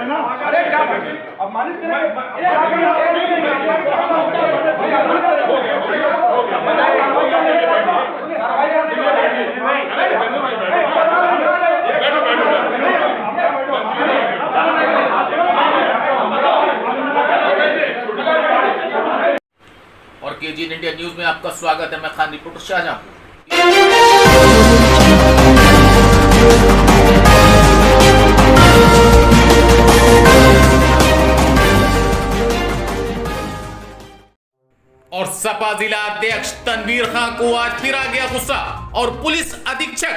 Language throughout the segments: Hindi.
अरे क्या अपमानित और केजीएन इंडिया न्यूज में आपका स्वागत है। मैं खान रिपोर्टर शाहजहांपुर। और सपा जिला अध्यक्ष तनवीर खां को आज फिर आ गया गुस्सा और पुलिस अधीक्षक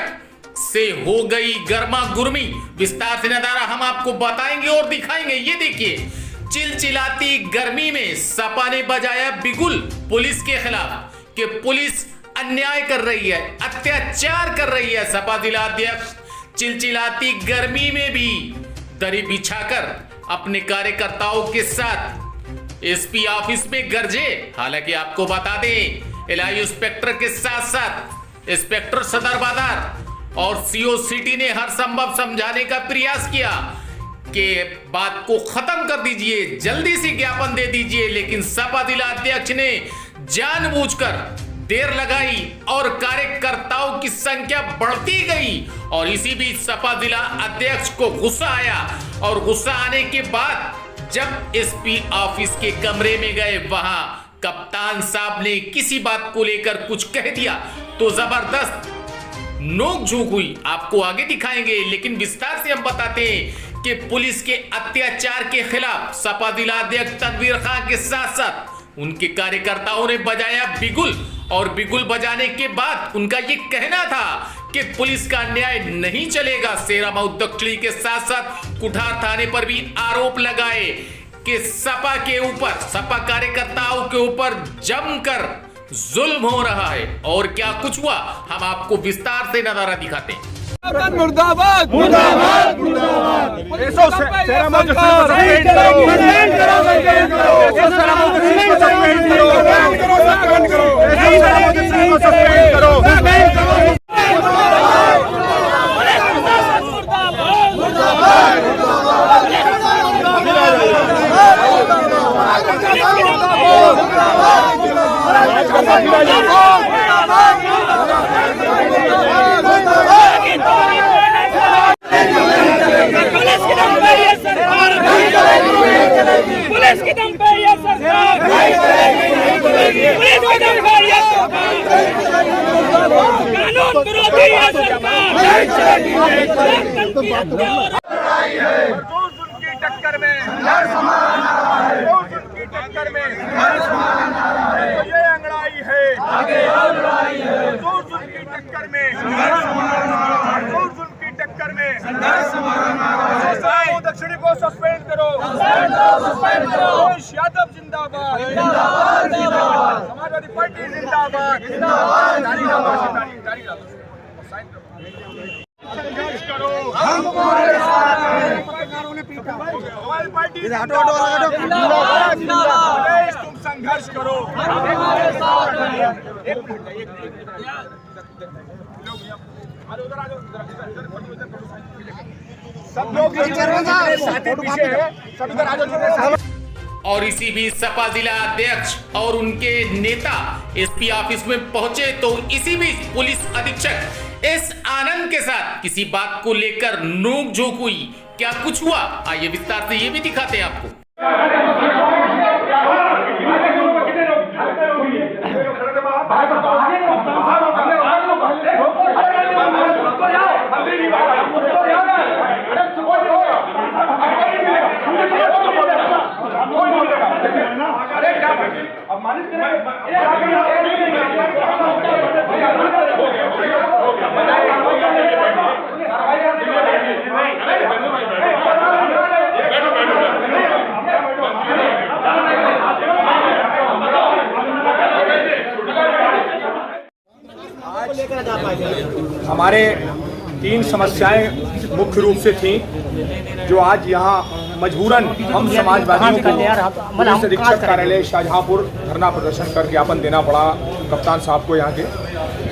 से हो गई गर्मा गुरमी। विस्तार से नजारा हम आपको बताएंगे और दिखाएंगे। ये देखिए, चिलचिलाती गर्मी में सपा ने बजाया बिगुल पुलिस के खिलाफ कि पुलिस अन्याय कर रही है, अत्याचार कर रही है। सपा जिला अध्यक्ष चिलचिलाती गर्मी में भी दरी बिछाकर अपने कार्यकर्ताओं के साथ एसपी ऑफिस में गरजे। हालांकि आपको बता दें, एलआई इंस्पेक्टर के साथ साथ इंस्पेक्टर सदर बाजार और सीओ सिटी ने हर संभव समझाने का प्रयास किया कि बात को खत्म कर दीजिए, जल्दी से ज्ञापन दे दीजिए। लेकिन सपा जिला अध्यक्ष ने जानबूझकर देर लगाई और कार्यकर्ताओं की संख्या बढ़ती गई। और इसी बीच सपा जिला अध्यक्ष को गुस्सा आया और गुस्सा आने के बाद जब एसपी ऑफिस के कमरे में गए, वहां कप्तान साहब ने किसी बात को लेकर कुछ कह दिया तो जबरदस्त नोक-झोंक हुई। आपको आगे दिखाएंगे, लेकिन विस्तार से हम बताते हैं कि पुलिस के अत्याचार के खिलाफ सपा जिला अध्यक्ष तनवीर खां के साथ साथ उनके कार्यकर्ताओं ने बजाया बिगुल। और बिगुल बजाने के बाद उनका ये कहना था कि पुलिस का न्याय नहीं चलेगा। सेरामाउथ दक्षिणी के साथ साथ कुठार थाने पर भी आरोप लगाए कि सपा के ऊपर, सपा कार्यकर्ताओं के ऊपर जमकर जुल्म हो रहा है। और क्या कुछ हुआ, हम आपको विस्तार से नजारा दिखाते हैं। मुर्दाबाद मुर्दाबाद मुर्दाबाद। पुलिस की दम पे ये सरकार पुलिस की दम पे ये कानून विरोधी है की टक्कर में टक्कर में ये अंगड़ाई है की टक्कर में की टक्कर में दक्षिणी को सस्पेंड करो, यादव जिंदाबाद, समाजवादी पार्टी जिंदाबाद, संघर्ष करो, हम तुम्हारे साथ हैं। पत्रकारों ने पीटा, हमारी पार्टी जिंदाबाद, तुम संघर्ष करो, हमारे साथ हैं। सब लोग और इसी बीच सपा जिला अध्यक्ष और उनके नेता एसपी ऑफिस में पहुंचे तो इसी बीच पुलिस अधीक्षक एस आनंद के साथ किसी बात को लेकर नोक-झोंक हुई। क्या कुछ हुआ, आइए विस्तार से ये भी दिखाते हैं आपको। हमारे 3 समस्याएं मुख्य रूप से थी जो आज यहाँ मजबूरन हम समाजवादियों को पुलिस अधीक्षक कार्यालय शाहजहांपुर धरना प्रदर्शन कर ज्ञापन देना पड़ा कप्तान साहब को। यहाँ के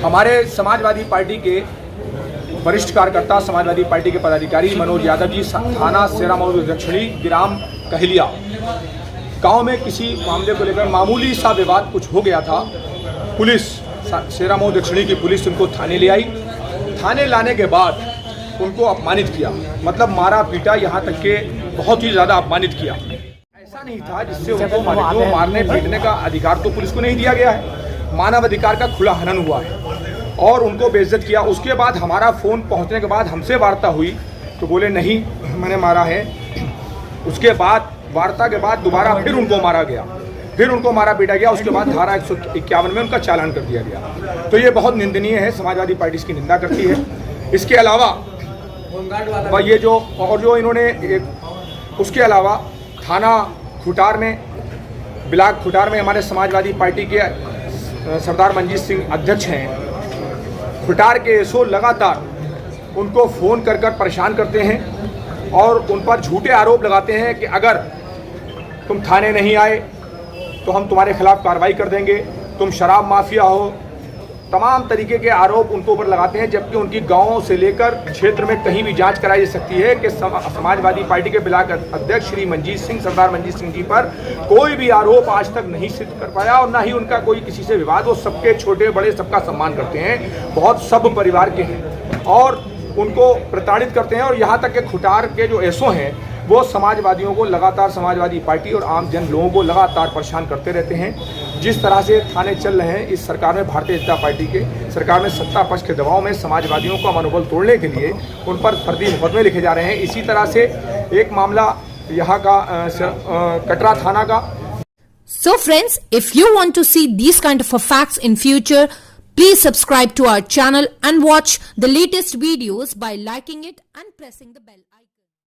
हमारे समाजवादी पार्टी के वरिष्ठ कार्यकर्ता समाजवादी पार्टी के पदाधिकारी मनोज यादव जी थाना सेरामऊ दक्षिणी ग्राम कहलिया गांव में किसी मामले को लेकर मामूली सा विवाद कुछ हो गया था। पुलिस सेरामऊ दक्षिणी की पुलिस उनको थाने ले आई। थाने लाने के बाद उनको अपमानित किया, मतलब मारा पीटा, यहाँ तक के बहुत ही ज़्यादा अपमानित किया। ऐसा नहीं था जिससे उनको मारने पीटने का अधिकार तो पुलिस को नहीं दिया गया है। मानव अधिकार का खुला हनन हुआ है और उनको बेइज्जत किया। उसके बाद हमारा फ़ोन पहुँचने के बाद हमसे वार्ता हुई तो बोले नहीं मैंने मारा है। उसके बाद वार्ता के बाद दोबारा फिर उनको मारा गया, फिर उनको मारा पीटा गया। उसके बाद धारा 151 में उनका चालान कर दिया गया। तो ये बहुत निंदनीय है, समाजवादी पार्टी इसकी निंदा करती है। इसके अलावा ये जो और जो इन्होंने उसके अलावा थाना खुटार में, ब्लॉक खुटार में हमारे समाजवादी पार्टी के सरदार मंजीत सिंह अध्यक्ष हैं। खुटार के एसओ लगातार उनको फ़ोन कर कर परेशान करते हैं और उन पर झूठे आरोप लगाते हैं कि अगर तुम थाने नहीं आए तो हम तुम्हारे खिलाफ कार्रवाई कर देंगे, तुम शराब माफिया हो, तमाम तरीके के आरोप उनके ऊपर लगाते हैं। जबकि उनकी गांवों से लेकर क्षेत्र में कहीं भी जांच कराई जा सकती है कि समाजवादी पार्टी के ब्लॉक अध्यक्ष श्री मंजीत सिंह, सरदार मंजीत सिंह जी पर कोई भी आरोप आज तक नहीं सिद्ध कर पाया और ना ही उनका कोई किसी से विवाद। वो सबके छोटे बड़े सबका सम्मान करते हैं, बहुत सब परिवार के हैं और उनको प्रताड़ित करते हैं। और यहाँ तक कि खुटार के जो एसओ हैं वो समाजवादियों को लगातार, समाजवादी पार्टी और आम जन लोगों को लगातार परेशान करते रहते हैं। जिस तरह से थाने चल रहे हैं इस सरकार में, भारतीय जनता पार्टी के सरकार में सत्ता पक्ष के दबाव में समाजवादियों का मनोबल तोड़ने के लिए उन पर फर्जी मुकदमे लिखे जा रहे हैं। इसी तरह से एक मामला यहाँ का कटरा थाना का। So friends, if you want to see these kind of facts in future, please subscribe to our channel and watch the latest videos by liking it and pressing the bell icon.